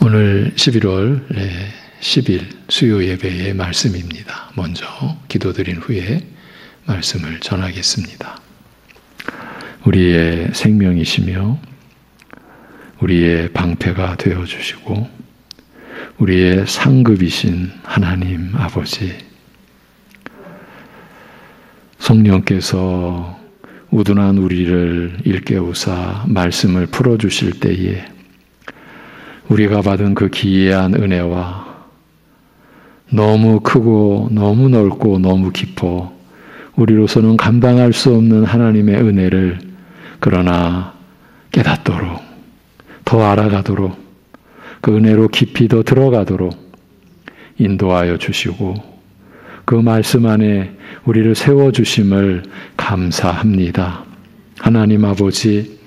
오늘 11월 10일 수요 예배의 말씀입니다. 먼저 기도드린 후에 말씀을 전하겠습니다. 우리의 생명이시며 우리의 방패가 되어주시고 우리의 상급이신 하나님 아버지, 성령께서 우둔한 우리를 일깨우사 말씀을 풀어주실 때에 우리가 받은 그 기이한 은혜와 너무 크고 너무 넓고 너무 깊어 우리로서는 감당할 수 없는 하나님의 은혜를 그러나 깨닫도록, 더 알아가도록, 그 은혜로 깊이 더 들어가도록 인도하여 주시고 그 말씀 안에 우리를 세워주심을 감사합니다. 하나님 아버지,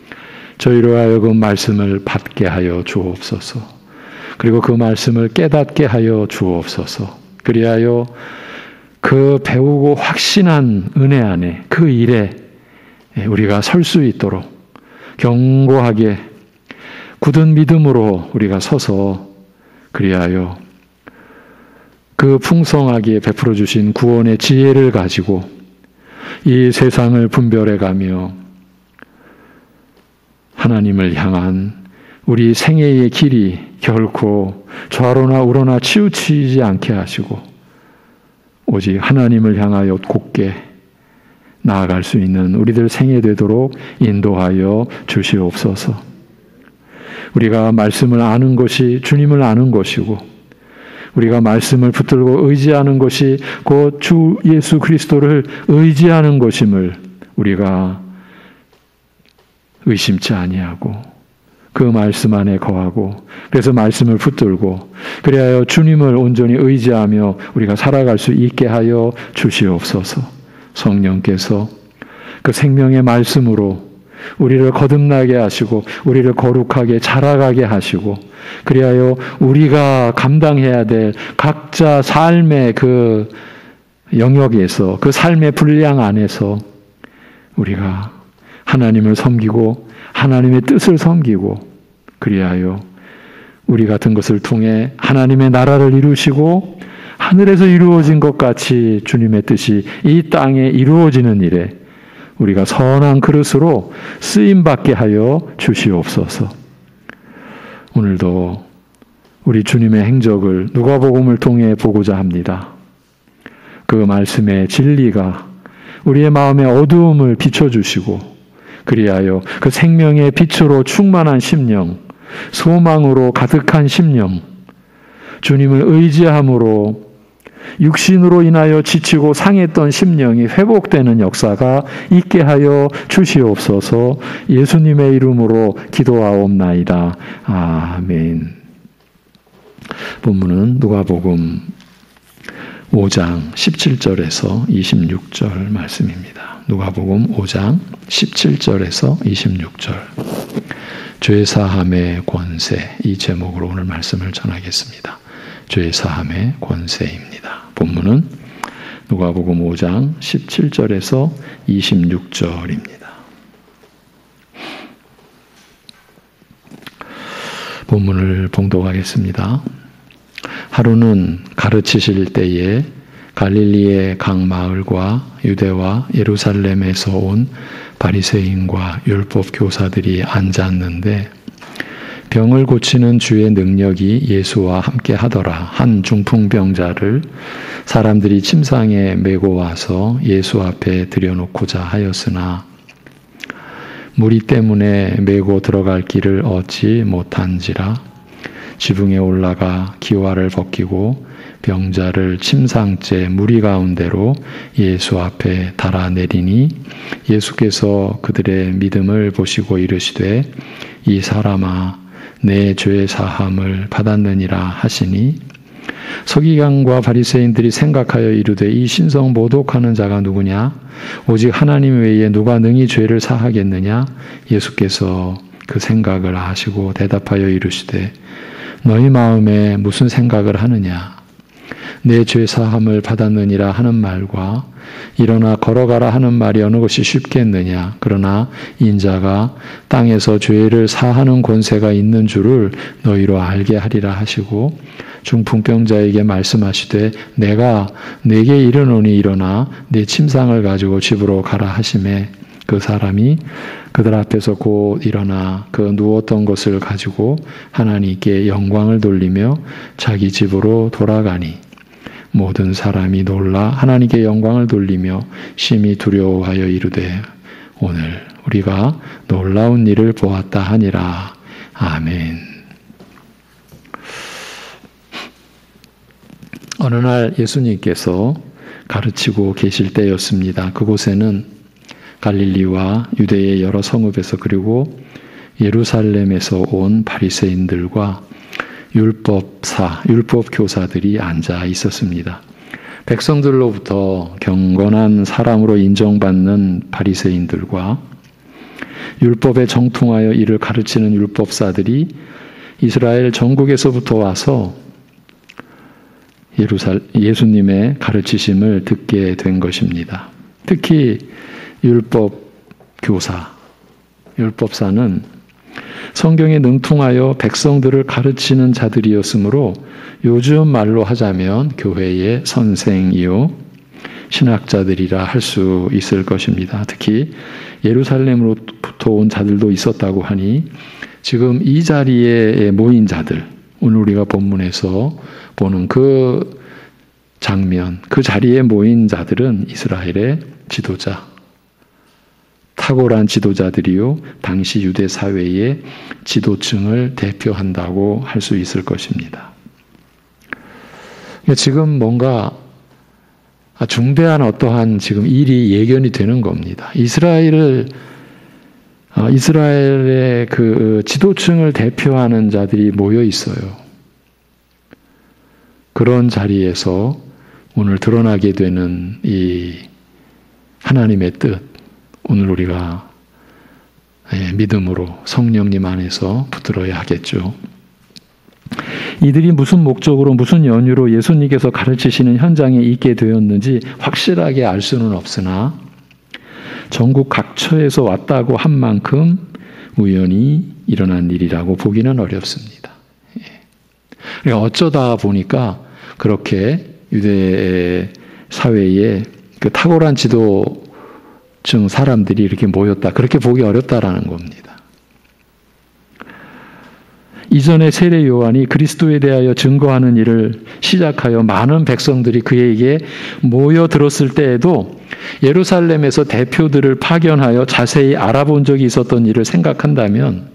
저희로 하여금 말씀을 받게 하여 주옵소서. 그리고 그 말씀을 깨닫게 하여 주옵소서. 그리하여 그 배우고 확신한 은혜 안에 그 일에 우리가 설 수 있도록 견고하게 굳은 믿음으로 우리가 서서 그리하여 그 풍성하게 베풀어 주신 구원의 지혜를 가지고 이 세상을 분별해 가며 하나님을 향한 우리 생애의 길이 결코 좌로나 우로나 치우치지 않게 하시고 오직 하나님을 향하여 곧게 나아갈 수 있는 우리들 생애 되도록 인도하여 주시옵소서. 우리가 말씀을 아는 것이 주님을 아는 것이고 우리가 말씀을 붙들고 의지하는 것이 곧 주 예수 그리스도를 의지하는 것임을 우리가 의심치 아니하고 그 말씀 안에 거하고 그래서 말씀을 붙들고 그리하여 주님을 온전히 의지하며 우리가 살아갈 수 있게 하여 주시옵소서. 성령께서 그 생명의 말씀으로 우리를 거듭나게 하시고 우리를 거룩하게 자라가게 하시고 그리하여 우리가 감당해야 될 각자 삶의 그 영역에서 그 삶의 분량 안에서 우리가 하나님을 섬기고 하나님의 뜻을 섬기고 그리하여 우리 같은 것을 통해 하나님의 나라를 이루시고 하늘에서 이루어진 것 같이 주님의 뜻이 이 땅에 이루어지는 일에 우리가 선한 그릇으로 쓰임받게 하여 주시옵소서. 오늘도 우리 주님의 행적을 누가복음을 통해 보고자 합니다. 그 말씀의 진리가 우리의 마음의 어두움을 비춰주시고 그리하여 그 생명의 빛으로 충만한 심령, 소망으로 가득한 심령, 주님을 의지함으로 육신으로 인하여 지치고 상했던 심령이 회복되는 역사가 있게 하여 주시옵소서. 예수님의 이름으로 기도하옵나이다. 아멘. 본문은 누가복음 5장 17절에서 26절 말씀입니다. 누가복음 5장 17절에서 26절. 죄 사함의 권세, 이 제목으로 오늘 말씀을 전하겠습니다. 죄 사함의 권세입니다. 본문은 누가복음 5장 17절에서 26절입니다. 본문을 봉독하겠습니다. 하루는 가르치실 때에 갈릴리의 각 마을과 유대와 예루살렘에서 온 바리새인과 율법 교사들이 앉았는데 병을 고치는 주의 능력이 예수와 함께 하더라. 한 중풍병자를 사람들이 침상에 메고 와서 예수 앞에 들여놓고자 하였으나 무리 때문에 메고 들어갈 길을 얻지 못한지라 지붕에 올라가 기와를 벗기고 병자를 침상째 무리 가운데로 예수 앞에 달아내리니 예수께서 그들의 믿음을 보시고 이르시되 이 사람아 내 죄 사함을 받았느니라 하시니 서기관과 바리새인들이 생각하여 이르되 이 신성 모독하는 자가 누구냐? 오직 하나님 외에 누가 능히 죄를 사하겠느냐? 예수께서 그 생각을 아시고 대답하여 이르시되 너희 마음에 무슨 생각을 하느냐? 내 죄 사함을 받았느니라 하는 말과 일어나 걸어가라 하는 말이 어느 것이 쉽겠느냐. 그러나 인자가 땅에서 죄를 사하는 권세가 있는 줄을 너희로 알게 하리라 하시고 중풍병자에게 말씀하시되 내가 내게 이르노니 일어나 네 침상을 가지고 집으로 가라 하시매 그 사람이 그들 앞에서 곧 일어나 그 누웠던 것을 가지고 하나님께 영광을 돌리며 자기 집으로 돌아가니 모든 사람이 놀라 하나님께 영광을 돌리며 심히 두려워하여 이르되 오늘 우리가 놀라운 일을 보았다 하니라. 아멘. 어느 날 예수님께서 가르치고 계실 때였습니다. 그곳에는 갈릴리와 유대의 여러 성읍에서 그리고 예루살렘에서 온 바리새인들과 율법 교사들이 앉아 있었습니다. 백성들로부터 경건한 사람으로 인정받는 바리새인들과 율법에 정통하여 이를 가르치는 율법사들이 이스라엘 전국에서부터 와서 예수님의 가르치심을 듣게 된 것입니다. 특히 율법사는 성경에 능통하여 백성들을 가르치는 자들이었으므로 요즘 말로 하자면 교회의 선생이요 신학자들이라 할 수 있을 것입니다. 특히 예루살렘으로부터 온 자들도 있었다고 하니 지금 이 자리에 모인 자들, 오늘 우리가 본문에서 보는 그 장면, 그 자리에 모인 자들은 이스라엘의 지도자, 탁월한 지도자들이요 당시 유대 사회의 지도층을 대표한다고 할 수 있을 것입니다. 지금 뭔가 중대한 어떠한 지금 일이 예견이 되는 겁니다. 이스라엘의 그 지도층을 대표하는 자들이 모여 있어요. 그런 자리에서 오늘 드러나게 되는 이 하나님의 뜻, 오늘 우리가 믿음으로 성령님 안에서 붙들어야 하겠죠. 이들이 무슨 목적으로 무슨 연유로 예수님께서 가르치시는 현장에 있게 되었는지 확실하게 알 수는 없으나 전국 각처에서 왔다고 한 만큼 우연히 일어난 일이라고 보기는 어렵습니다. 그러니까 어쩌다 보니까 그렇게 유대 사회에 그 탁월한 지도층 사람들이 이렇게 모였다. 그렇게 보기 어렵다라는 겁니다. 이전에 세례 요한이 그리스도에 대하여 증거하는 일을 시작하여 많은 백성들이 그에게 모여들었을 때에도 예루살렘에서 대표들을 파견하여 자세히 알아본 적이 있었던 일을 생각한다면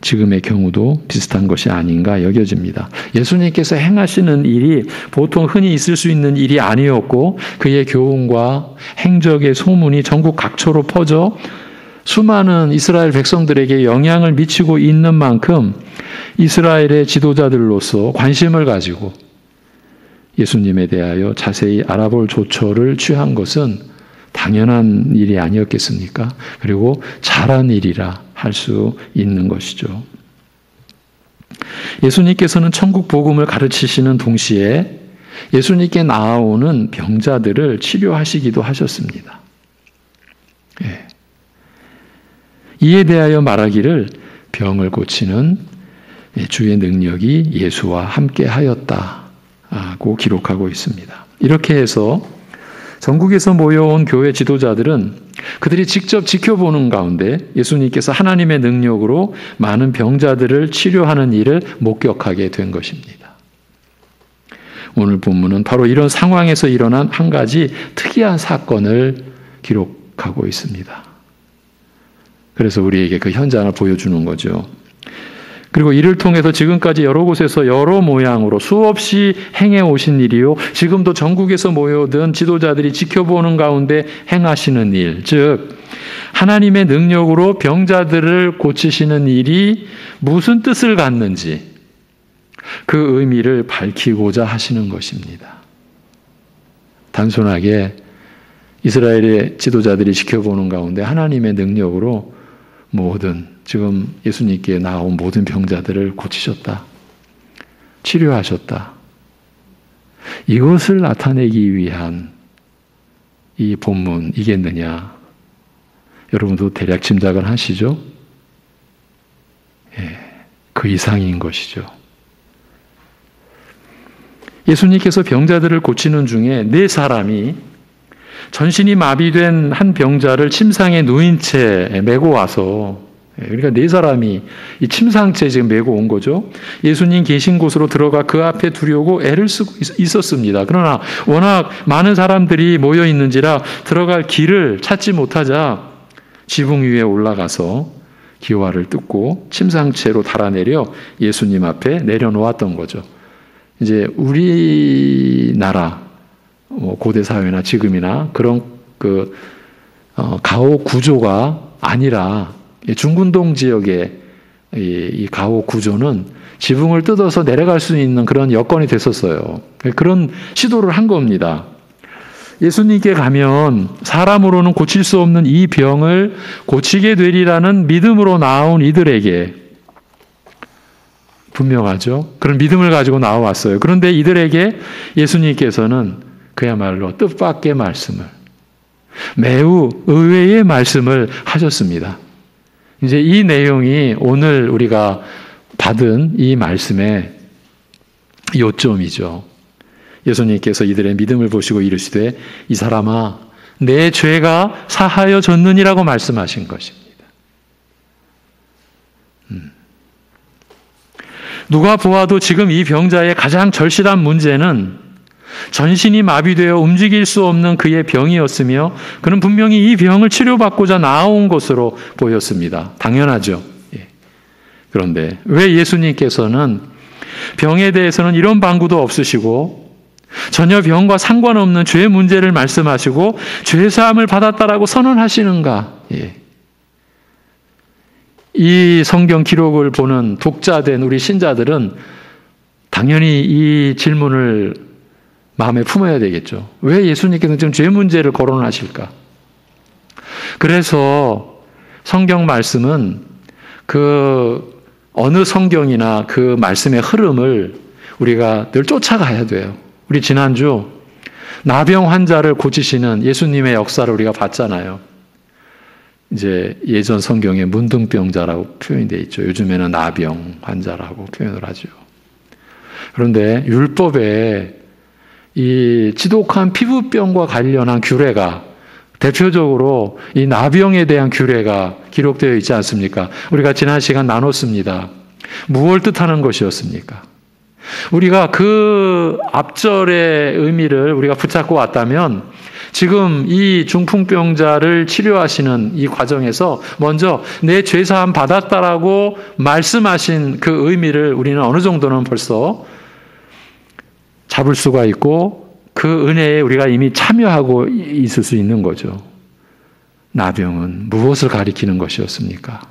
지금의 경우도 비슷한 것이 아닌가 여겨집니다. 예수님께서 행하시는 일이 보통 흔히 있을 수 있는 일이 아니었고 그의 교훈과 행적의 소문이 전국 각처로 퍼져 수많은 이스라엘 백성들에게 영향을 미치고 있는 만큼 이스라엘의 지도자들로서 관심을 가지고 예수님에 대하여 자세히 알아볼 조처를 취한 것은 당연한 일이 아니었겠습니까? 그리고 잘한 일이라 할 수 있는 것이죠. 예수님께서는 천국 복음을 가르치시는 동시에 예수님께 나아오는 병자들을 치료하시기도 하셨습니다. 이에 대하여 말하기를 병을 고치는 주의 능력이 예수와 함께 하였다고 기록하고 있습니다. 이렇게 해서 전국에서 모여온 교회 지도자들은 그들이 직접 지켜보는 가운데 예수님께서 하나님의 능력으로 많은 병자들을 치료하는 일을 목격하게 된 것입니다. 오늘 본문은 바로 이런 상황에서 일어난 한 가지 특이한 사건을 기록하고 있습니다. 그래서 우리에게 그 현장을 보여주는 거죠. 그리고 이를 통해서 지금까지 여러 곳에서 여러 모양으로 수없이 행해 오신 일이요 지금도 전국에서 모여든 지도자들이 지켜보는 가운데 행하시는 일, 즉 하나님의 능력으로 병자들을 고치시는 일이 무슨 뜻을 갖는지 그 의미를 밝히고자 하시는 것입니다. 단순하게 이스라엘의 지도자들이 지켜보는 가운데 하나님의 능력으로 모든 지금 예수님께 나온 모든 병자들을 고치셨다. 치료하셨다. 이것을 나타내기 위한 이 본문이겠느냐. 여러분도 대략 짐작을 하시죠? 예, 그 이상인 것이죠. 예수님께서 병자들을 고치는 중에 4사람이 전신이 마비된 한 병자를 침상에 누인 채 메고 와서, 그러니까 4사람이 이 침상채 지금 메고 온 거죠. 예수님 계신 곳으로 들어가 그 앞에 두려고 애를 쓰고 있었습니다. 그러나 워낙 많은 사람들이 모여 있는지라 들어갈 길을 찾지 못하자 지붕 위에 올라가서 기와를 뜯고 침상채로 달아내려 예수님 앞에 내려놓았던 거죠. 이제 우리나라 고대 사회나 지금이나 그런 가옥 구조가 아니라 중군동 지역의 이 가옥 구조는 지붕을 뜯어서 내려갈 수 있는 그런 여건이 됐었어요. 그런 시도를 한 겁니다. 예수님께 가면 사람으로는 고칠 수 없는 이 병을 고치게 되리라는 믿음으로 나온 이들에게, 분명하죠. 그런 믿음을 가지고 나와왔어요. 그런데 이들에게 예수님께서는 그야말로 뜻밖의 말씀을, 매우 의외의 말씀을 하셨습니다. 이제 이 내용이 오늘 우리가 받은 이 말씀의 요점이죠. 예수님께서 이들의 믿음을 보시고 이르시되 이 사람아 내 죄가 사하여졌느니라고 말씀하신 것입니다. 누가 보아도 지금 이 병자의 가장 절실한 문제는 전신이 마비되어 움직일 수 없는 그의 병이었으며 그는 분명히 이 병을 치료받고자 나온 것으로 보였습니다. 당연하죠. 그런데 왜 예수님께서는 병에 대해서는 이런 방구도 없으시고 전혀 병과 상관없는 죄 문제를 말씀하시고 죄사함을 받았다라고 선언하시는가? 이 성경 기록을 보는 독자된 우리 신자들은 당연히 이 질문을 마음에 품어야 되겠죠. 왜 예수님께서는 지금 죄 문제를 거론하실까? 그래서 성경 말씀은 그 어느 성경이나 그 말씀의 흐름을 우리가 늘 쫓아가야 돼요. 우리 지난주 나병 환자를 고치시는 예수님의 역사를 우리가 봤잖아요. 이제 예전 성경에 문둥병자라고 표현되어 있죠. 요즘에는 나병 환자라고 표현을 하죠. 그런데 율법에 이 지독한 피부병과 관련한 규례가, 대표적으로 이 나병에 대한 규례가 기록되어 있지 않습니까? 우리가 지난 시간 나눴습니다. 무엇을 뜻하는 것이었습니까? 우리가 그 앞절의 의미를 우리가 붙잡고 왔다면 지금 이 중풍병자를 치료하시는 이 과정에서 먼저 내 죄사함 받았다라고 말씀하신 그 의미를 우리는 어느 정도는 벌써 잡을 수가 있고 그 은혜에 우리가 이미 참여하고 있을 수 있는 거죠. 나병은 무엇을 가리키는 것이었습니까?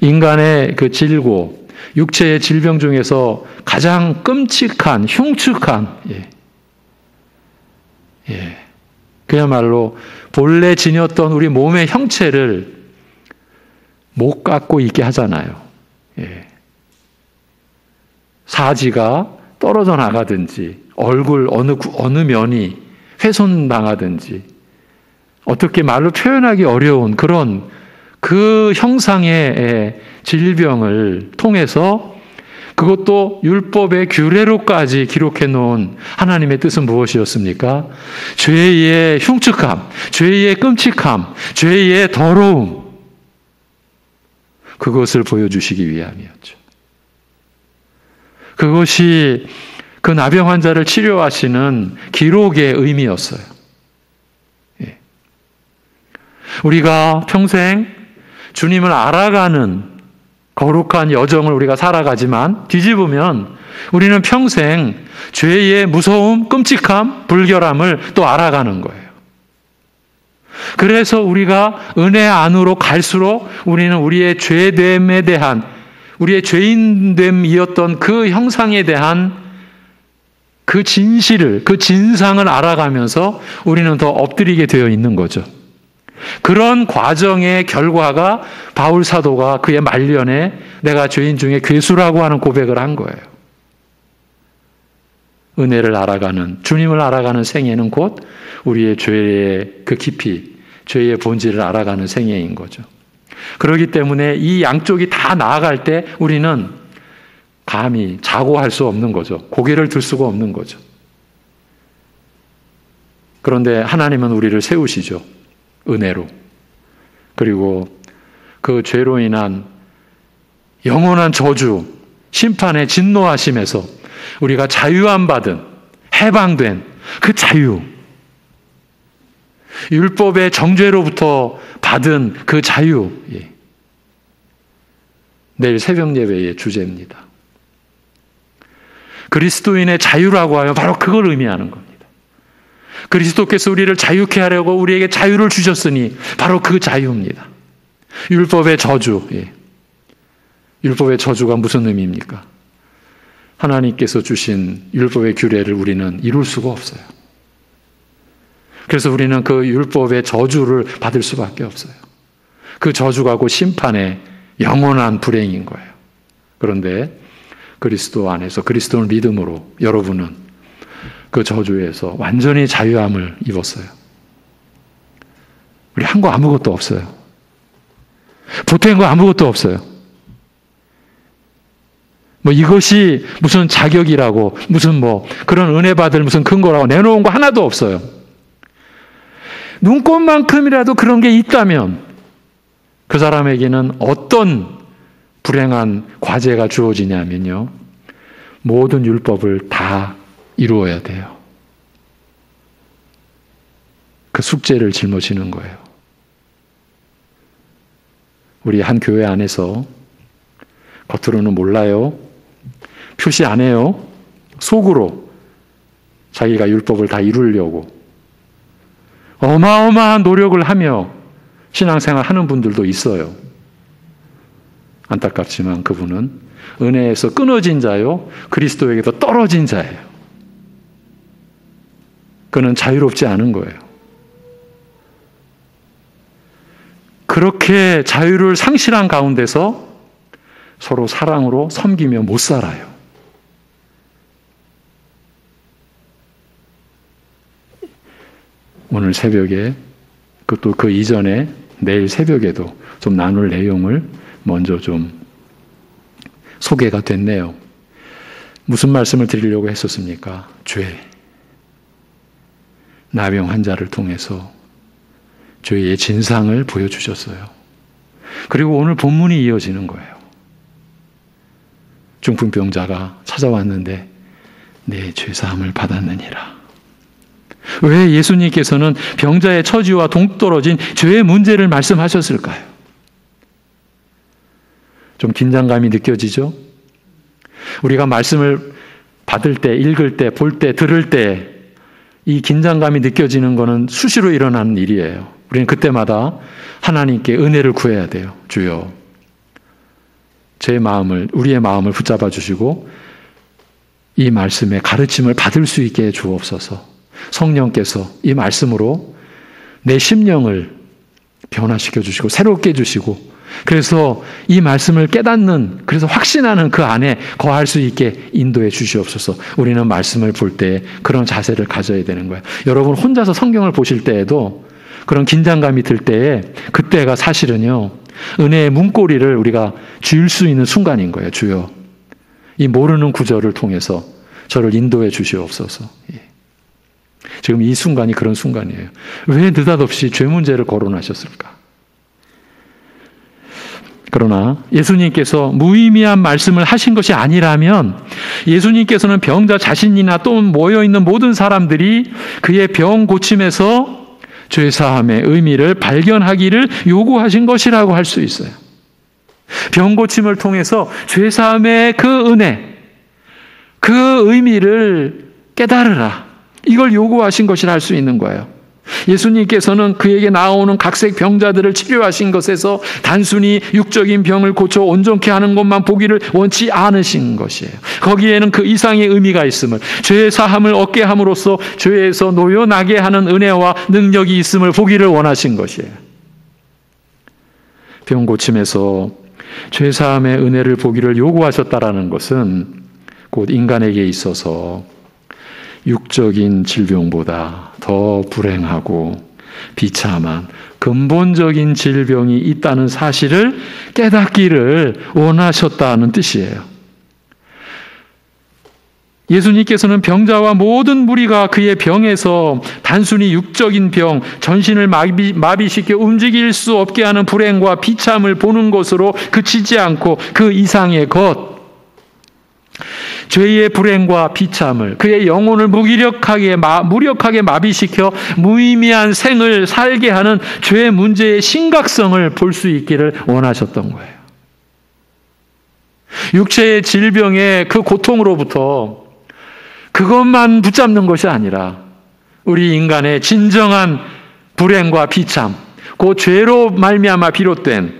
인간의 그 질고, 육체의 질병 중에서 가장 끔찍한, 흉측한, 그야말로 본래 지녔던 우리 몸의 형체를 못 갖고 있게 하잖아요. 사지가 떨어져 나가든지, 얼굴 어느 면이 훼손당하든지, 어떻게 말로 표현하기 어려운 그런 그 형상의 질병을 통해서 그것도 율법의 규례로까지 기록해 놓은 하나님의 뜻은 무엇이었습니까? 죄의 흉측함, 죄의 끔찍함, 죄의 더러움, 그것을 보여주시기 위함이었죠. 그것이 그 나병 환자를 치료하시는 기록의 의미였어요. 우리가 평생 주님을 알아가는 거룩한 여정을 우리가 살아가지만 뒤집으면 우리는 평생 죄의 무서움, 끔찍함, 불결함을 또 알아가는 거예요. 그래서 우리가 은혜 안으로 갈수록 우리는 우리의 죄됨에 대한, 우리의 죄인됨이었던 그 형상에 대한 그 진실을, 그 진상을 알아가면서 우리는 더 엎드리게 되어 있는 거죠. 그런 과정의 결과가 바울 사도가 그의 말년에 내가 죄인 중에 괴수라고 하는 고백을 한 거예요. 은혜를 알아가는, 주님을 알아가는 생애는 곧 우리의 죄의 그 깊이, 죄의 본질을 알아가는 생애인 거죠. 그렇기 때문에 이 양쪽이 다 나아갈 때 우리는 감히 자고할 수 없는 거죠. 고개를 들 수가 없는 거죠. 그런데 하나님은 우리를 세우시죠. 은혜로. 그리고 그 죄로 인한 영원한 저주, 심판의 진노하심에서 우리가 자유함 받은, 해방된 그 자유, 율법의 정죄로부터 받은 그 자유, 내일 새벽 예배의 주제입니다. 그리스도인의 자유라고 하면 바로 그걸 의미하는 겁니다. 그리스도께서 우리를 자유케 하려고 우리에게 자유를 주셨으니 바로 그 자유입니다. 율법의 저주, 율법의 저주가 무슨 의미입니까? 하나님께서 주신 율법의 규례를 우리는 이룰 수가 없어요. 그래서 우리는 그 율법의 저주를 받을 수밖에 없어요. 그 저주가 곧 심판의 영원한 불행인 거예요. 그런데 그리스도 안에서, 그리스도를 믿음으로 여러분은 그 저주에서 완전히 자유함을 입었어요. 우리 한 거 아무것도 없어요. 보탠 거 아무것도 없어요. 뭐 이것이 무슨 자격이라고, 무슨 뭐 그런 은혜 받을 무슨 근거라고 내놓은 거 하나도 없어요. 눈꽃만큼이라도 그런 게 있다면 그 사람에게는 어떤 불행한 과제가 주어지냐면요, 모든 율법을 다 이루어야 돼요. 그 숙제를 짊어지는 거예요. 우리 한 교회 안에서 겉으로는 몰라요, 표시 안 해요, 속으로 자기가 율법을 다 이루려고 어마어마한 노력을 하며 신앙생활 하는 분들도 있어요. 안타깝지만 그분은 은혜에서 끊어진 자요, 그리스도에게서 떨어진 자예요. 그는 자유롭지 않은 거예요. 그렇게 자유를 상실한 가운데서 서로 사랑으로 섬기며 못 살아요. 오늘 새벽에, 또 그 이전에 내일 새벽에도 좀 나눌 내용을 먼저 좀 소개가 됐네요. 무슨 말씀을 드리려고 했었습니까? 죄. 나병 환자를 통해서 죄의 진상을 보여주셨어요. 그리고 오늘 본문이 이어지는 거예요. 중풍병자가 찾아왔는데 내 죄사함을 받았느니라. 왜 예수님께서는 병자의 처지와 동떨어진 죄의 문제를 말씀하셨을까요? 좀 긴장감이 느껴지죠? 우리가 말씀을 받을 때, 읽을 때, 볼 때, 들을 때 이 긴장감이 느껴지는 것은 수시로 일어나는 일이에요. 우리는 그때마다 하나님께 은혜를 구해야 돼요. 주여, 우리의 마음을 붙잡아 주시고 이 말씀의 가르침을 받을 수 있게 해 주옵소서. 성령께서 이 말씀으로 내 심령을 변화시켜 주시고 새롭게 해주시고, 그래서 이 말씀을 깨닫는, 그래서 확신하는 그 안에 거할 수 있게 인도해 주시옵소서. 우리는 말씀을 볼 때 그런 자세를 가져야 되는 거예요. 여러분 혼자서 성경을 보실 때에도 그런 긴장감이 들 때에, 그때가 사실은요, 은혜의 문고리를 우리가 쥘 수 있는 순간인 거예요. 주여, 이 모르는 구절을 통해서 저를 인도해 주시옵소서. 지금 이 순간이 그런 순간이에요. 왜 느닷없이 죄 문제를 거론하셨을까? 그러나 예수님께서 무의미한 말씀을 하신 것이 아니라면, 예수님께서는 병자 자신이나 또 모여있는 모든 사람들이 그의 병 고침에서 죄사함의 의미를 발견하기를 요구하신 것이라고 할 수 있어요. 병 고침을 통해서 죄사함의 그 은혜, 그 의미를 깨달으라, 이걸 요구하신 것이라 할 수 있는 거예요. 예수님께서는 그에게 나오는 각색 병자들을 치료하신 것에서 단순히 육적인 병을 고쳐 온전케 하는 것만 보기를 원치 않으신 것이에요. 거기에는 그 이상의 의미가 있음을, 죄의 사함을 얻게 함으로써 죄에서 놓여나게 하는 은혜와 능력이 있음을 보기를 원하신 것이에요. 병 고침에서 죄 사함의 은혜를 보기를 요구하셨다라는 것은 곧 인간에게 있어서 육적인 질병보다 더 불행하고 비참한 근본적인 질병이 있다는 사실을 깨닫기를 원하셨다는 뜻이에요. 예수님께서는 병자와 모든 무리가 그의 병에서 단순히 육적인 병, 전신을 마비시켜 움직일 수 없게 하는 불행과 비참을 보는 것으로 그치지 않고 그 이상의 것, 죄의 불행과 비참을, 그의 영혼을 무력하게 마비시켜 무의미한 생을 살게 하는 죄의 문제의 심각성을 볼 수 있기를 원하셨던 거예요. 육체의 질병의 그 고통으로부터 그것만 붙잡는 것이 아니라 우리 인간의 진정한 불행과 비참, 그 죄로 말미암아 비롯된,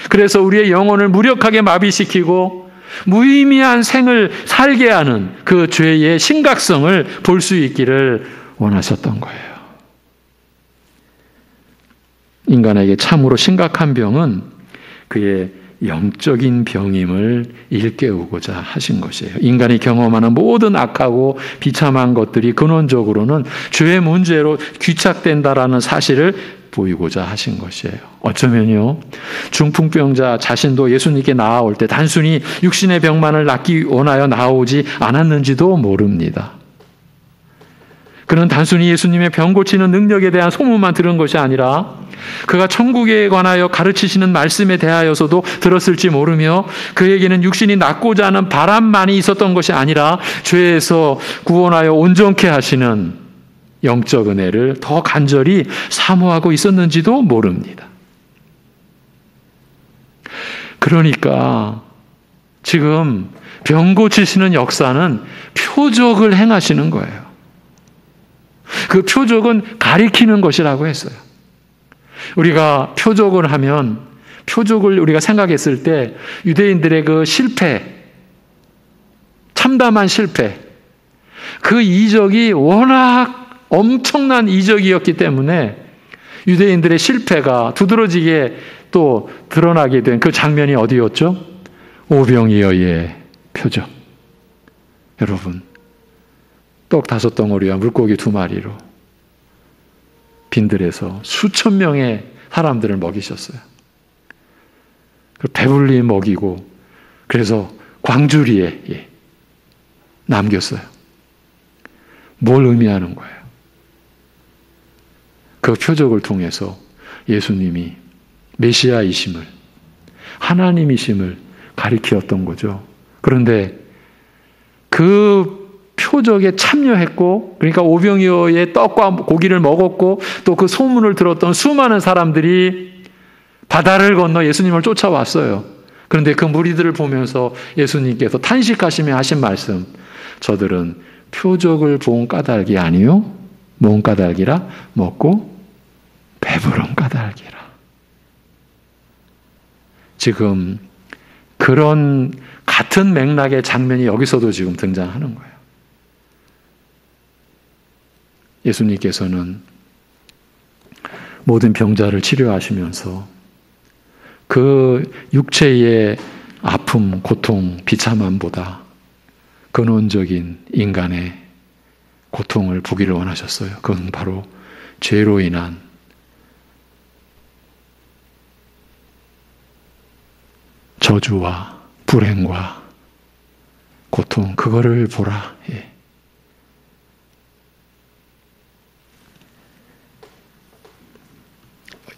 그래서 우리의 영혼을 무력하게 마비시키고 무의미한 생을 살게 하는 그 죄의 심각성을 볼 수 있기를 원하셨던 거예요. 인간에게 참으로 심각한 병은 그의 영적인 병임을 일깨우고자 하신 것이에요. 인간이 경험하는 모든 악하고 비참한 것들이 근원적으로는 죄의 문제로 귀착된다라는 사실을 보이고자 하신 것이에요. 어쩌면요, 중풍병자 자신도 예수님께 나아올 때 단순히 육신의 병만을 낫기 원하여 나오지 않았는지도 모릅니다. 그는 단순히 예수님의 병 고치는 능력에 대한 소문만 들은 것이 아니라 그가 천국에 관하여 가르치시는 말씀에 대하여서도 들었을지 모르며 그에게는 육신이 낫고자 하는 바람만이 있었던 것이 아니라 죄에서 구원하여 온전케 하시는 영적 은혜를 더 간절히 사모하고 있었는지도 모릅니다. 그러니까 지금 병 고치시는 역사는 표적을 행하시는 거예요. 그 표적은 가리키는 것이라고 했어요. 우리가 표적을 하면, 표적을 우리가 생각했을 때 유대인들의 그 실패, 참담한 실패, 그 이적이 워낙 엄청난 이적이었기 때문에 유대인들의 실패가 두드러지게 또 드러나게 된 그 장면이 어디였죠? 오병이어의 표적. 여러분, 떡 5덩어리와 물고기 2마리로 빈들에서 수천 명의 사람들을 먹이셨어요. 배불리 먹이고 그래서 광주리에 남겼어요. 뭘 의미하는 거예요? 그 표적을 통해서 예수님이 메시아이심을, 하나님이심을 가리키었던 거죠. 그런데 그 표적에 참여했고, 그러니까 오병이어의 떡과 고기를 먹었고 또 그 소문을 들었던 수많은 사람들이 바다를 건너 예수님을 쫓아왔어요. 그런데 그 무리들을 보면서 예수님께서 탄식하시며 하신 말씀, 저들은 표적을 본 까닭이 아니요 뭔 까닭이라? 먹고 배부른 까닭이라. 지금 그런 같은 맥락의 장면이 여기서도 지금 등장하는 거예요. 예수님께서는 모든 병자를 치료하시면서 그 육체의 아픔, 고통, 비참함보다 근원적인 인간의 고통을 보기를 원하셨어요. 그건 바로 죄로 인한 저주와 불행과 고통, 그거를 보라. 예.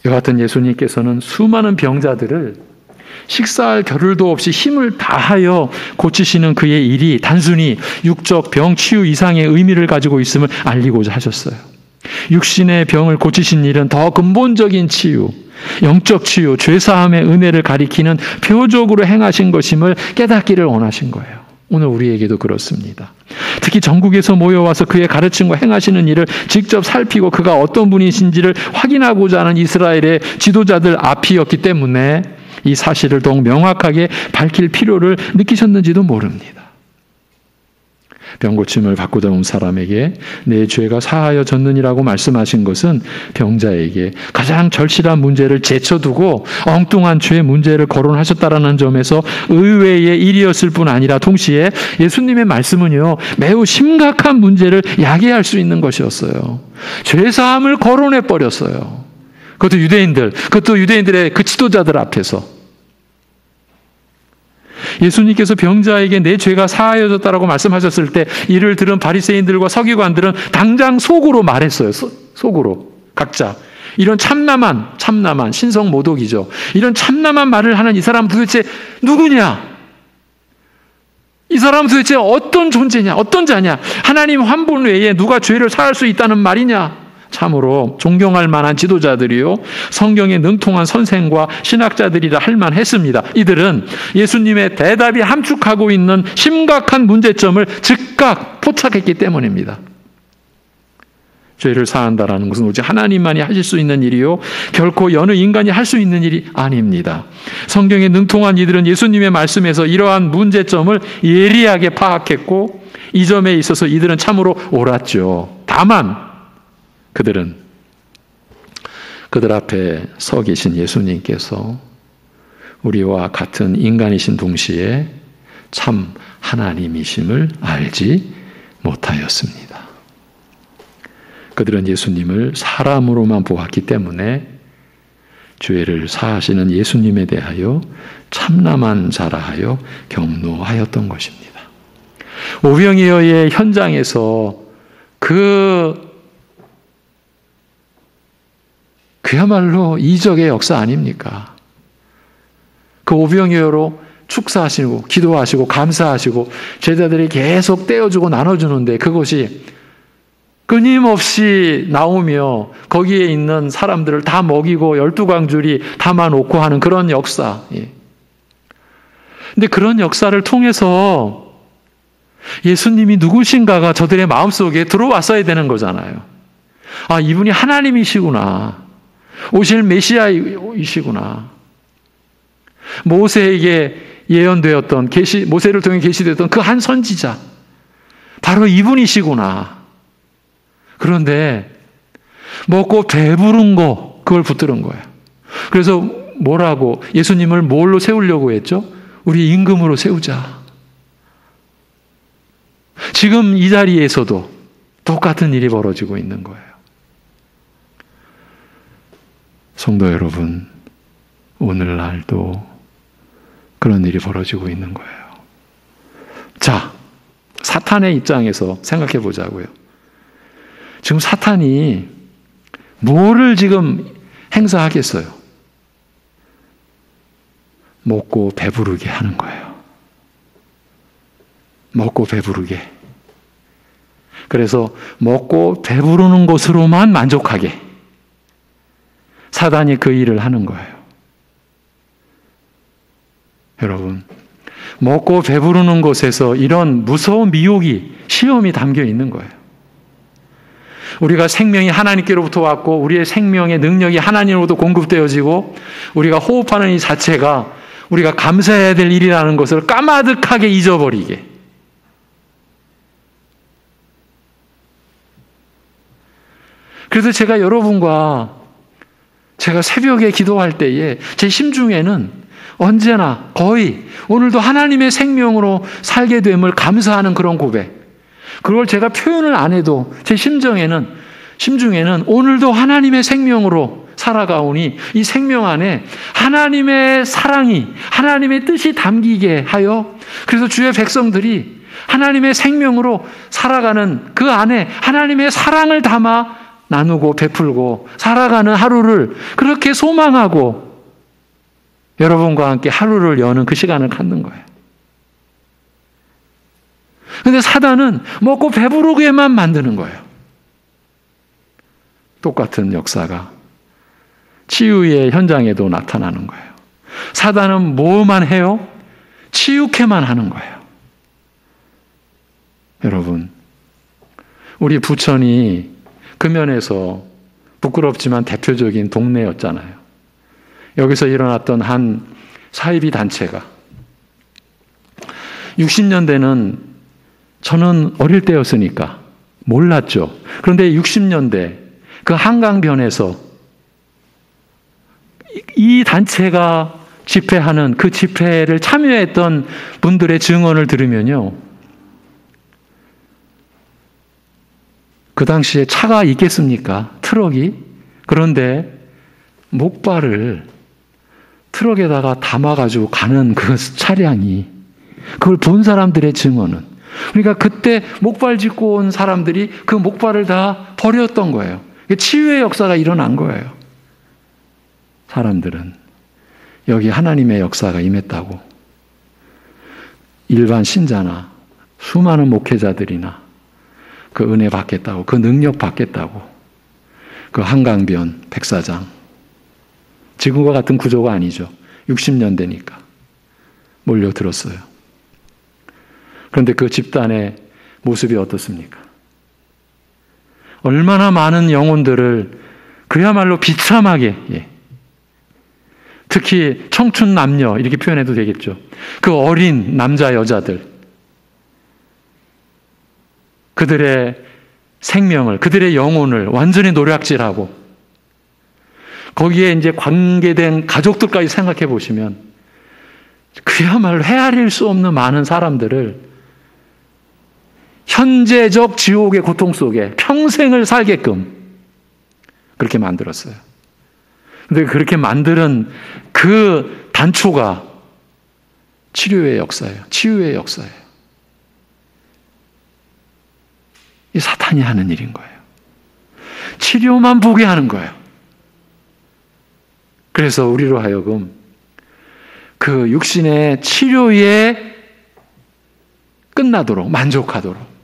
이와 같은 예수님께서는 수많은 병자들을 식사할 겨를도 없이 힘을 다하여 고치시는 그의 일이 단순히 육적 병 치유 이상의 의미를 가지고 있음을 알리고자 하셨어요. 육신의 병을 고치신 일은 더 근본적인 치유, 영적 치유, 죄사함의 은혜를 가리키는 표적으로 행하신 것임을 깨닫기를 원하신 거예요. 오늘 우리에게도 그렇습니다. 특히 전국에서 모여와서 그의 가르침과 행하시는 일을 직접 살피고 그가 어떤 분이신지를 확인하고자 하는 이스라엘의 지도자들 앞이었기 때문에 이 사실을 더욱 명확하게 밝힐 필요를 느끼셨는지도 모릅니다. 병고침을 받고자 온 사람에게 내 죄가 사하여졌느니라고 말씀하신 것은 병자에게 가장 절실한 문제를 제쳐두고 엉뚱한 죄 문제를 거론하셨다라는 점에서 의외의 일이었을 뿐 아니라 동시에 예수님의 말씀은요, 매우 심각한 문제를 야기할 수 있는 것이었어요. 죄사함을 거론해 버렸어요. 그것도 유대인들의 그 지도자들 앞에서. 예수님께서 병자에게 내 죄가 사하여졌다라고 말씀하셨을 때 이를 들은 바리새인들과 서기관들은 당장 속으로 말했어요. 속으로 각자 이런 참남한 신성모독이죠. 이런 참남한 말을 하는 이 사람은 도대체 누구냐? 이 사람은 도대체 어떤 존재냐? 어떤 자냐? 하나님 한 분 외에 누가 죄를 사할 수 있다는 말이냐? 참으로 존경할 만한 지도자들이요, 성경에 능통한 선생과 신학자들이라 할 만했습니다. 이들은 예수님의 대답이 함축하고 있는 심각한 문제점을 즉각 포착했기 때문입니다. 죄를 사한다라는 것은 오직 하나님만이 하실 수 있는 일이요, 결코 여느 인간이 할 수 있는 일이 아닙니다. 성경에 능통한 이들은 예수님의 말씀에서 이러한 문제점을 예리하게 파악했고 이 점에 있어서 이들은 참으로 옳았죠. 다만 그들은 그들 앞에 서 계신 예수님께서 우리와 같은 인간이신 동시에 참 하나님이심을 알지 못하였습니다. 그들은 예수님을 사람으로만 보았기 때문에 죄를 사하시는 예수님에 대하여 참남한 자라 하여 경노하였던 것입니다. 오병이어의 현장에서 그야말로 이적의 역사 아닙니까? 그 오병이어로 축사하시고 기도하시고 감사하시고 제자들이 계속 떼어주고 나눠주는데 그것이 끊임없이 나오며 거기에 있는 사람들을 다 먹이고 12광줄이 담아놓고 하는 그런 역사. 근데 그런 역사를 통해서 예수님이 누구신가가 저들의 마음속에 들어왔어야 되는 거잖아요. 아, 이분이 하나님이시구나. 오실 메시아이시구나. 모세에게 예언되었던 모세를 통해 계시되었던 그 한 선지자, 바로 이분이시구나. 그런데 먹고 배부른 거, 그걸 붙들은 거예요. 그래서 뭐라고 예수님을 뭘로 세우려고 했죠? 우리 임금으로 세우자. 지금 이 자리에서도 똑같은 일이 벌어지고 있는 거예요. 성도 여러분, 오늘날도 그런 일이 벌어지고 있는 거예요. 자, 사탄의 입장에서 생각해 보자고요. 지금 사탄이 뭐를 지금 행사하겠어요? 먹고 배부르게 하는 거예요. 먹고 배부르게. 그래서 먹고 배부르는 것으로만 만족하게 사단이 그 일을 하는 거예요. 여러분, 먹고 배부르는 곳에서 이런 무서운 미혹이, 시험이 담겨 있는 거예요. 우리가 생명이 하나님께로부터 왔고 우리의 생명의 능력이 하나님으로부터 공급되어지고 우리가 호흡하는 이 자체가 우리가 감사해야 될 일이라는 것을 까마득하게 잊어버리게. 그래서 제가 여러분과 제가 새벽에 기도할 때에 제 심중에는 언제나 거의 오늘도 하나님의 생명으로 살게 됨을 감사하는 그런 고백. 그걸 제가 표현을 안 해도 제 심중에는 오늘도 하나님의 생명으로 살아가오니 이 생명 안에 하나님의 사랑이, 하나님의 뜻이 담기게 하여, 그래서 주의 백성들이 하나님의 생명으로 살아가는 그 안에 하나님의 사랑을 담아 나누고 베풀고 살아가는 하루를 그렇게 소망하고 여러분과 함께 하루를 여는 그 시간을 갖는 거예요. 근데 사단은 먹고 배부르게만 만드는 거예요. 똑같은 역사가 치유의 현장에도 나타나는 거예요. 사단은 뭐만 해요? 치유케만 하는 거예요. 여러분, 우리 부천이 금연에서 부끄럽지만 대표적인 동네였잖아요. 여기서 일어났던 한 사이비 단체가 60년대는 저는 어릴 때였으니까 몰랐죠. 그런데 60년대 그 한강변에서 이 단체가 집회하는 그 집회를 참여했던 분들의 증언을 들으면요. 그 당시에 차가 있겠습니까? 트럭이. 그런데 목발을 트럭에다가 담아가지고 가는 그 차량이, 그걸 본 사람들의 증언은, 그러니까 그때 목발 짚고 온 사람들이 그 목발을 다 버렸던 거예요. 치유의 역사가 일어난 거예요. 사람들은 여기 하나님의 역사가 임했다고, 일반 신자나 수많은 목회자들이나 그 은혜 받겠다고, 그 능력 받겠다고, 그 한강변 백사장, 지금과 같은 구조가 아니죠. 60년대니까 몰려들었어요. 그런데 그 집단의 모습이 어떻습니까? 얼마나 많은 영혼들을 그야말로 비참하게, 특히 청춘 남녀, 이렇게 표현해도 되겠죠. 그 어린 남자 여자들, 그들의 생명을, 그들의 영혼을 완전히 노략질하고, 거기에 이제 관계된 가족들까지 생각해 보시면 그야말로 헤아릴 수 없는 많은 사람들을 현재적 지옥의 고통 속에 평생을 살게끔 그렇게 만들었어요. 그런데 그렇게 만드는 그 단초가 치료의 역사예요. 치유의 역사예요. 이 사탄이 하는 일인 거예요. 치료만 보게 하는 거예요. 그래서 우리로 하여금 그 육신의 치료에 끝나도록, 만족하도록,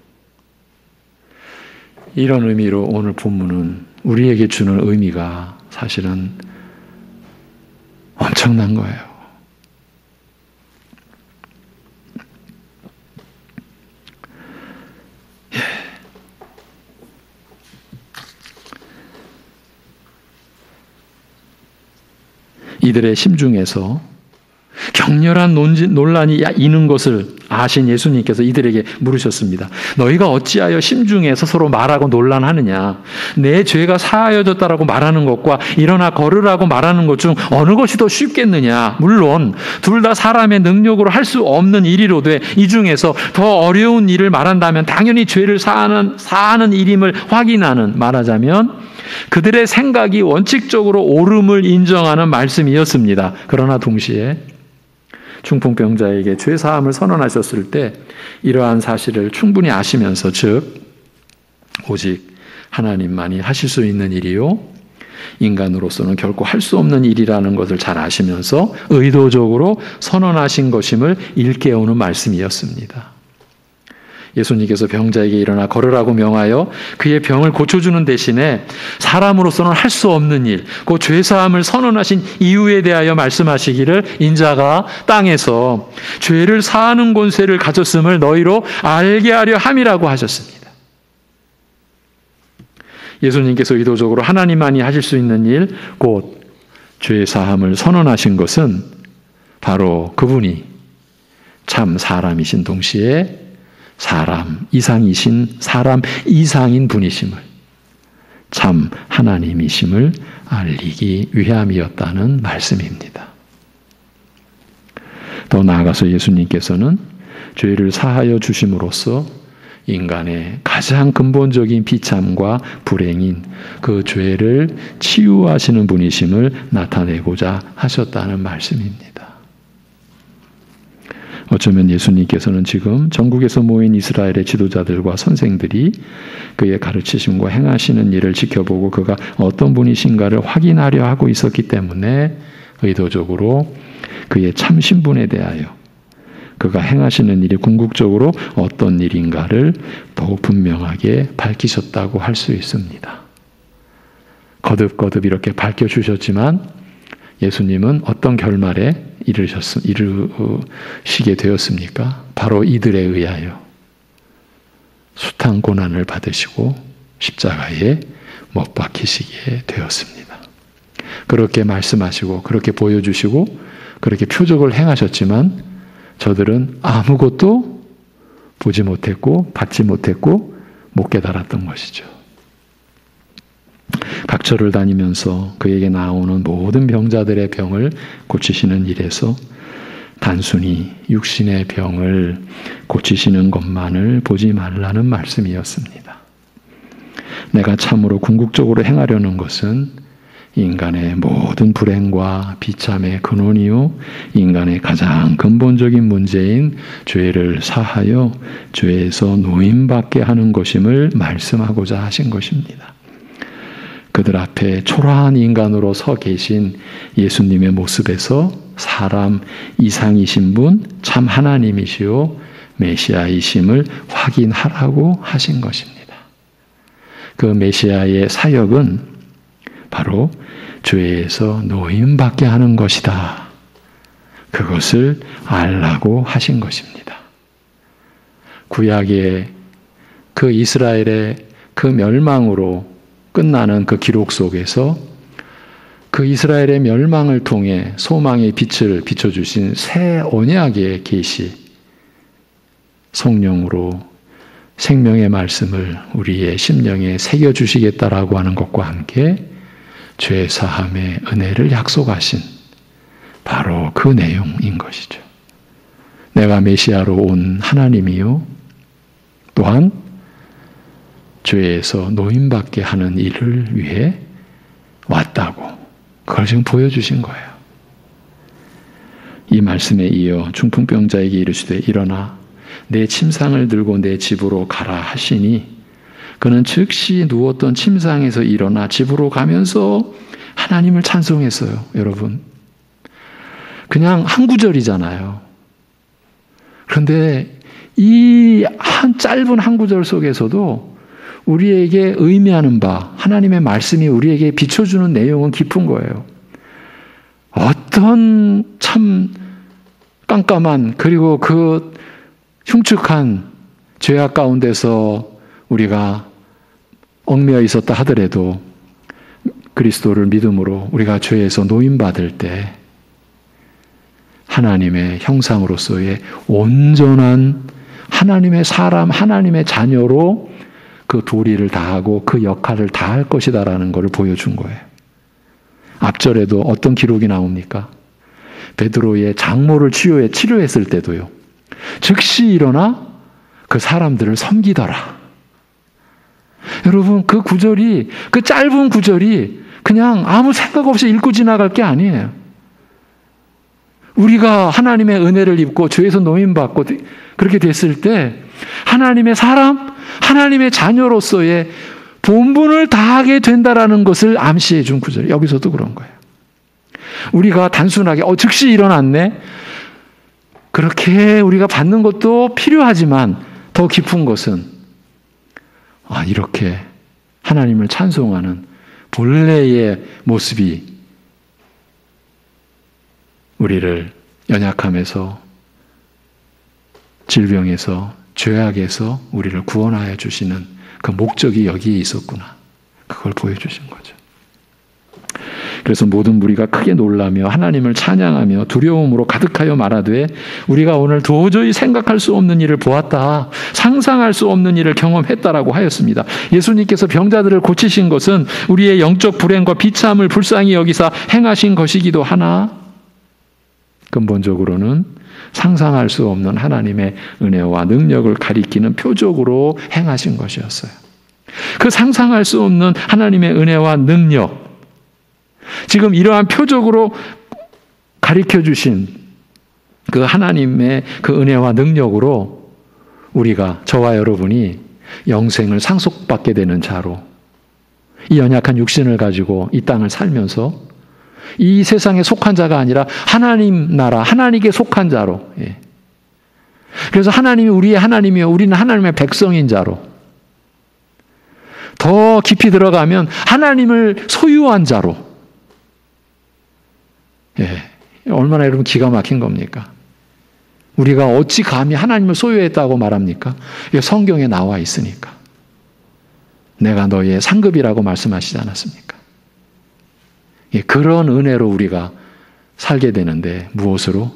이런 의미로 오늘 본문은 우리에게 주는 의미가 사실은 엄청난 거예요. 이들의 심중에서 격렬한 논란이 있는 것을 아신 예수님께서 이들에게 물으셨습니다. 너희가 어찌하여 심중에서 서로 말하고 논란하느냐? 내 죄가 사하여졌다라고 말하는 것과 일어나 걸으라고 말하는 것 중 어느 것이 더 쉽겠느냐? 물론 둘 다 사람의 능력으로 할 수 없는 일이로되 이 중에서 더 어려운 일을 말한다면 당연히 죄를 사하는 일임을 확인하는, 말하자면 그들의 생각이 원칙적으로 옳음을 인정하는 말씀이었습니다. 그러나 동시에 중풍병자에게 죄사함을 선언하셨을 때 이러한 사실을 충분히 아시면서, 즉 오직 하나님만이 하실 수 있는 일이요 인간으로서는 결코 할 수 없는 일이라는 것을 잘 아시면서 의도적으로 선언하신 것임을 일깨우는 말씀이었습니다. 예수님께서 병자에게 일어나 걸으라고 명하여 그의 병을 고쳐주는 대신에 사람으로서는 할 수 없는 일, 그 죄사함을 선언하신 이유에 대하여 말씀하시기를, 인자가 땅에서 죄를 사하는 권세를 가졌음을 너희로 알게 하려 함이라고 하셨습니다. 예수님께서 의도적으로 하나님만이 하실 수 있는 일, 곧 죄사함을 선언하신 것은 바로 그분이 참 사람이신 동시에 사람 이상이신, 사람 이상인 분이심을, 참 하나님이심을 알리기 위함이었다는 말씀입니다. 더 나아가서 예수님께서는 죄를 사하여 주심으로써 인간의 가장 근본적인 비참과 불행인 그 죄를 치유하시는 분이심을 나타내고자 하셨다는 말씀입니다. 어쩌면 예수님께서는 지금 전국에서 모인 이스라엘의 지도자들과 선생들이 그의 가르치심과 행하시는 일을 지켜보고 그가 어떤 분이신가를 확인하려 하고 있었기 때문에 의도적으로 그의 참 신분에 대하여, 그가 행하시는 일이 궁극적으로 어떤 일인가를 더욱 분명하게 밝히셨다고 할 수 있습니다. 거듭거듭 이렇게 밝혀주셨지만 예수님은 어떤 결말에 이르시게 되었습니까? 바로 이들에 의하여 숱한 고난을 받으시고 십자가에 못 박히시게 되었습니다. 그렇게 말씀하시고 그렇게 보여주시고 그렇게 표적을 행하셨지만 저들은 아무것도 보지 못했고 받지 못했고 못 깨달았던 것이죠. 각처를 다니면서 그에게 나오는 모든 병자들의 병을 고치시는 일에서 단순히 육신의 병을 고치시는 것만을 보지 말라는 말씀이었습니다. 내가 참으로 궁극적으로 행하려는 것은 인간의 모든 불행과 비참의 근원이요 인간의 가장 근본적인 문제인 죄를 사하여 죄에서 노임받게 하는 것임을 말씀하고자 하신 것입니다. 그들 앞에 초라한 인간으로 서 계신 예수님의 모습에서 사람 이상이신 분, 참 하나님이시요 메시아이심을 확인하라고 하신 것입니다. 그 메시아의 사역은 바로 죄에서 노임받게 하는 것이다. 그것을 알라고 하신 것입니다. 구약의 그 이스라엘의 그 멸망으로 끝나는 그 기록 속에서 그 이스라엘의 멸망을 통해 소망의 빛을 비춰주신 새 언약의 계시, 성령으로 생명의 말씀을 우리의 심령에 새겨주시겠다라고 하는 것과 함께 죄사함의 은혜를 약속하신 바로 그 내용인 것이죠. 내가 메시아로 온 하나님이요 또한 죄에서 노임받게 하는 일을 위해 왔다고 그걸 지금 보여주신 거예요. 이 말씀에 이어 중풍병자에게 이르시되 일어나 내 침상을 들고 내 집으로 가라 하시니 그는 즉시 누웠던 침상에서 일어나 집으로 가면서 하나님을 찬송했어요. 여러분, 그냥 한 구절이잖아요. 그런데 이 짧은 한 구절 속에서도 우리에게 의미하는 바, 하나님의 말씀이 우리에게 비춰주는 내용은 깊은 거예요. 어떤 참 깜깜한 그리고 그 흉측한 죄악 가운데서 우리가 얽매여 있었다 하더라도 그리스도를 믿음으로 우리가 죄에서 노임받을 때 하나님의 형상으로서의 온전한 하나님의 사람, 하나님의 자녀로 그 도리를 다하고 그 역할을 다할 것이다라는 것을 보여준 거예요. 앞절에도 어떤 기록이 나옵니까? 베드로의 장모를 치료했을 때도요. 즉시 일어나 그 사람들을 섬기더라. 여러분, 그 구절이, 그 짧은 구절이 그냥 아무 생각 없이 읽고 지나갈 게 아니에요. 우리가 하나님의 은혜를 입고 죄에서 노임받고 그렇게 됐을 때 하나님의 사람, 하나님의 자녀로서의 본분을 다하게 된다라는 것을 암시해 준 구절. 여기서도 그런 거예요. 우리가 단순하게 즉시 일어났네. 그렇게 우리가 받는 것도 필요하지만 더 깊은 것은 이렇게 하나님을 찬송하는 본래의 모습이 우리를 연약함에서 질병에서 죄악에서 우리를 구원하여 주시는 그 목적이 여기에 있었구나. 그걸 보여주신 거죠. 그래서 모든 무리가 크게 놀라며 하나님을 찬양하며 두려움으로 가득하여 말하되 우리가 오늘 도저히 생각할 수 없는 일을 보았다. 상상할 수 없는 일을 경험했다라고 하였습니다. 예수님께서 병자들을 고치신 것은 우리의 영적 불행과 비참을 불쌍히 여기사 행하신 것이기도 하나 근본적으로는 상상할 수 없는 하나님의 은혜와 능력을 가리키는 표적으로 행하신 것이었어요. 그 상상할 수 없는 하나님의 은혜와 능력, 지금 이러한 표적으로 가리켜 주신 그 하나님의 그 은혜와 능력으로 우리가, 저와 여러분이 영생을 상속받게 되는 자로 이 연약한 육신을 가지고 이 땅을 살면서 이 세상에 속한 자가 아니라 하나님 나라, 하나님께 속한 자로. 그래서 하나님이 우리의 하나님이요 우리는 하나님의 백성인 자로. 더 깊이 들어가면 하나님을 소유한 자로. 얼마나 여러분 기가 막힌 겁니까? 우리가 어찌 감히 하나님을 소유했다고 말합니까? 이게 성경에 나와 있으니까. 내가 너의 상급이라고 말씀하시지 않았습니까? 그런 은혜로 우리가 살게 되는데 무엇으로?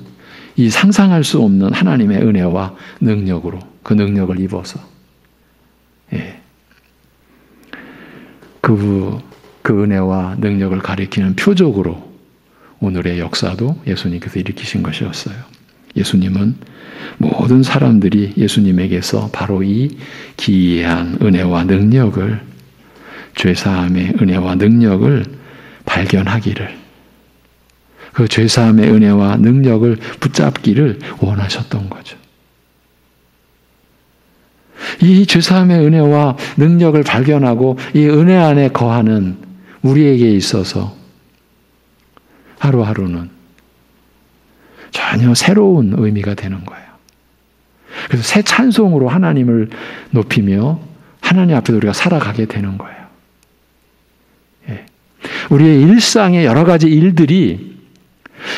이 상상할 수 없는 하나님의 은혜와 능력으로 그 능력을 입어서. 예. 그 은혜와 능력을 가리키는 표적으로 오늘의 역사도 예수님께서 일으키신 것이었어요. 예수님은 모든 사람들이 예수님에게서 바로 이 기이한 은혜와 능력을, 죄사함의 은혜와 능력을 발견하기를, 그 죄사함의 은혜와 능력을 붙잡기를 원하셨던 거죠. 이 죄사함의 은혜와 능력을 발견하고 이 은혜 안에 거하는 우리에게 있어서 하루하루는 전혀 새로운 의미가 되는 거예요. 그래서 새 찬송으로 하나님을 높이며 하나님 앞에서 우리가 살아가게 되는 거예요. 예. 우리의 일상의 여러 가지 일들이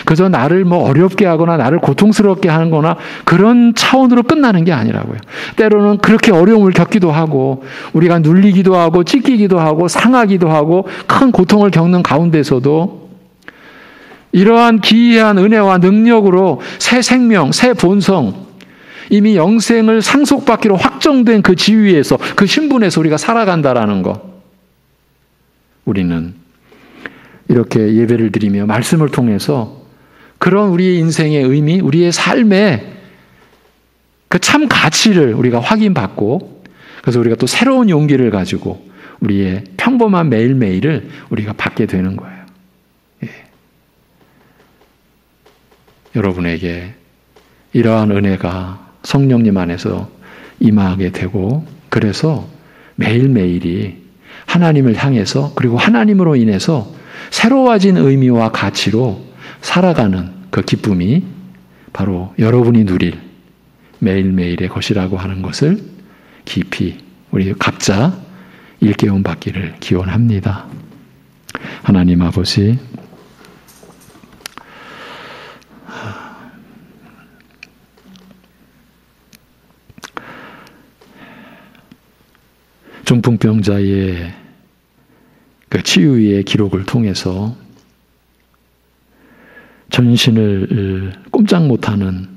그저 나를 어렵게 하거나 나를 고통스럽게 하는 거나 그런 차원으로 끝나는 게 아니라고요. 때로는 그렇게 어려움을 겪기도 하고 우리가 눌리기도 하고 찢기기도 하고 상하기도 하고 큰 고통을 겪는 가운데서도 이러한 기이한 은혜와 능력으로 새 생명, 새 본성, 이미 영생을 상속받기로 확정된 그 지위에서, 그 신분에서 우리가 살아간다라는 거. 우리는 이렇게 예배를 드리며 말씀을 통해서 그런 우리의 인생의 의미, 우리의 삶의 그 참 가치를 우리가 확인받고, 그래서 우리가 또 새로운 용기를 가지고 우리의 평범한 매일매일을 우리가 받게 되는 거예요. 예. 여러분에게 이러한 은혜가 성령님 안에서 임하게 되고, 그래서 매일매일이 하나님을 향해서, 그리고 하나님으로 인해서 새로워진 의미와 가치로 살아가는 그 기쁨이 바로 여러분이 누릴 매일매일의 것이라고 하는 것을 깊이 우리 각자 일깨움 받기를 기원합니다. 하나님 아버지, 중풍병자의 그 치유의 기록을 통해서 전신을 꼼짝 못하는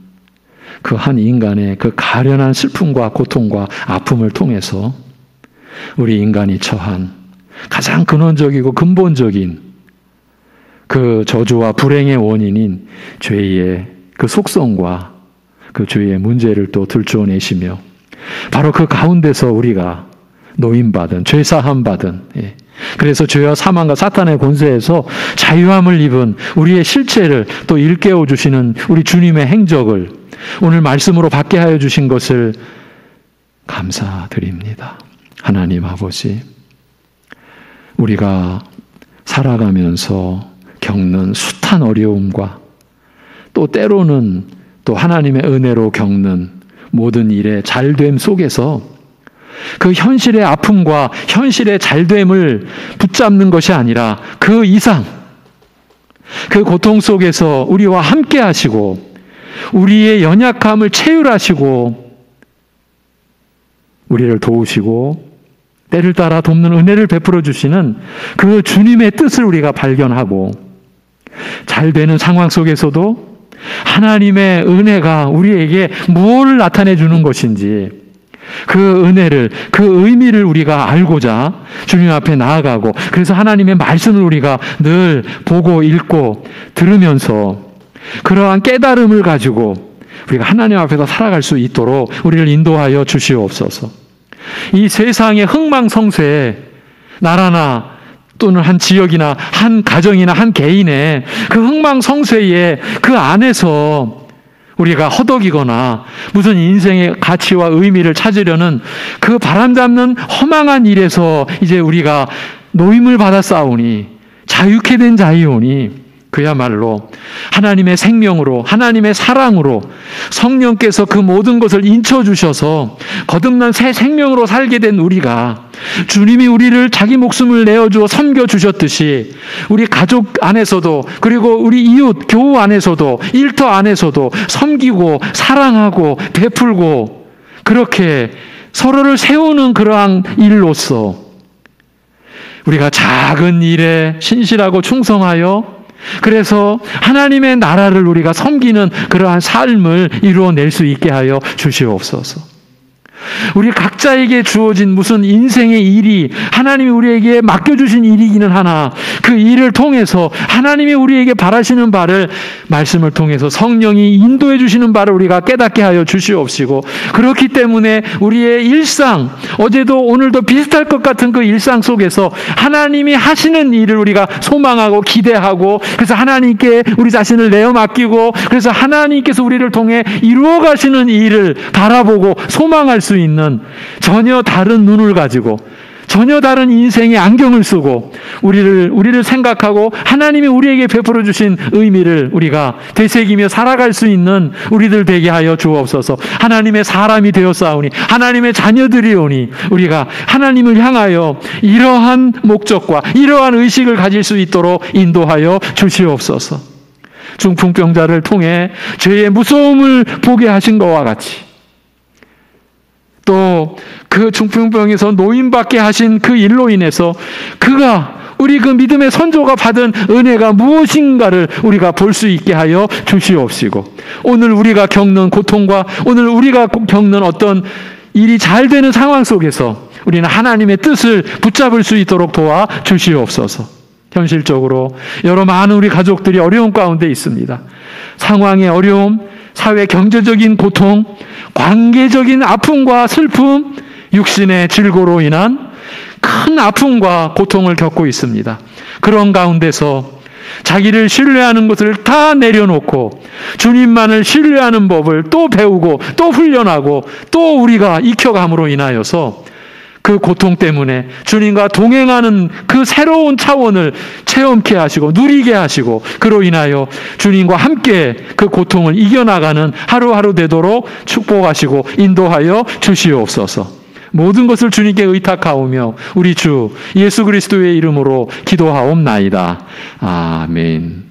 그 한 인간의 그 가련한 슬픔과 고통과 아픔을 통해서 우리 인간이 처한 가장 근원적이고 근본적인 그 저주와 불행의 원인인 죄의 그 속성과 그 죄의 문제를 또 들추어내시며, 바로 그 가운데서 우리가 노임받은, 죄사함 받은, 그래서 죄와 사망과 사탄의 권세에서 자유함을 입은 우리의 실체를 또 일깨워 주시는 우리 주님의 행적을 오늘 말씀으로 받게 하여 주신 것을 감사드립니다. 하나님 아버지, 우리가 살아가면서 겪는 숱한 어려움과 또 때로는 또 하나님의 은혜로 겪는 모든 일의 잘됨 속에서 그 현실의 아픔과 현실의 잘됨을 붙잡는 것이 아니라 그 이상, 그 고통 속에서 우리와 함께 하시고 우리의 연약함을 체휼하시고 우리를 도우시고 때를 따라 돕는 은혜를 베풀어 주시는 그 주님의 뜻을 우리가 발견하고, 잘 되는 상황 속에서도 하나님의 은혜가 우리에게 무엇을 나타내 주는 것인지 그 은혜를, 그 의미를 우리가 알고자 주님 앞에 나아가고, 그래서 하나님의 말씀을 우리가 늘 보고 읽고 들으면서 그러한 깨달음을 가지고 우리가 하나님 앞에서 살아갈 수 있도록 우리를 인도하여 주시옵소서. 이 세상의 흥망성쇠, 나라나 또는 한 지역이나 한 가정이나 한 개인의 그 흥망성쇠의 그 안에서 우리가 허덕이거나 무슨 인생의 가치와 의미를 찾으려는 그 바람잡는 허망한 일에서 이제 우리가 노임을 받아 싸우니, 자유케 된 자이오니 그야말로 하나님의 생명으로, 하나님의 사랑으로 성령께서 그 모든 것을 인쳐주셔서 거듭난 새 생명으로 살게 된 우리가, 주님이 우리를 자기 목숨을 내어주어 섬겨주셨듯이 우리 가족 안에서도, 그리고 우리 이웃, 교우 안에서도, 일터 안에서도 섬기고 사랑하고 베풀고 그렇게 서로를 세우는 그러한 일로서 우리가 작은 일에 신실하고 충성하여, 그래서 하나님의 나라를 우리가 섬기는 그러한 삶을 이루어낼 수 있게 하여 주시옵소서. 우리 각자에게 주어진 무슨 인생의 일이 하나님이 우리에게 맡겨주신 일이기는 하나 그 일을 통해서 하나님이 우리에게 바라시는 바를 말씀을 통해서 성령이 인도해 주시는 바를 우리가 깨닫게 하여 주시옵시고 그렇기 때문에 우리의 일상 어제도 오늘도 비슷할 것 같은 그 일상 속에서 하나님이 하시는 일을 우리가 소망하고 기대하고 그래서 하나님께 우리 자신을 내어 맡기고 그래서 하나님께서 우리를 통해 이루어 가시는 일을 바라보고 소망할 수 있는 전혀 다른 눈을 가지고 전혀 다른 인생의 안경을 쓰고 우리를 생각하고 하나님이 우리에게 베풀어 주신 의미를 우리가 되새기며 살아갈 수 있는 우리들 되게 하여 주옵소서. 하나님의 사람이 되었사오니 하나님의 자녀들이오니 우리가 하나님을 향하여 이러한 목적과 이러한 의식을 가질 수 있도록 인도하여 주시옵소서. 중풍병자를 통해 죄의 무서움을 보게 하신 것과 같이 또 그 중풍병에서 노인받게 하신 그 일로 인해서 그가 우리 그 믿음의 선조가 받은 은혜가 무엇인가를 우리가 볼 수 있게 하여 주시옵시고 오늘 우리가 겪는 고통과 오늘 우리가 겪는 어떤 일이 잘 되는 상황 속에서 우리는 하나님의 뜻을 붙잡을 수 있도록 도와 주시옵소서. 현실적으로 여러 많은 우리 가족들이 어려움 가운데 있습니다. 상황의 어려움, 사회 경제적인 고통, 관계적인 아픔과 슬픔, 육신의 질고로 인한 큰 아픔과 고통을 겪고 있습니다. 그런 가운데서 자기를 신뢰하는 것을 다 내려놓고 주님만을 신뢰하는 법을 또 배우고 또 훈련하고 또 우리가 익혀감으로 인하여서 그 고통 때문에 주님과 동행하는 그 새로운 차원을 체험케 하시고 누리게 하시고 그로 인하여 주님과 함께 그 고통을 이겨나가는 하루하루 되도록 축복하시고 인도하여 주시옵소서. 모든 것을 주님께 의탁하오며 우리 주 예수 그리스도의 이름으로 기도하옵나이다. 아멘.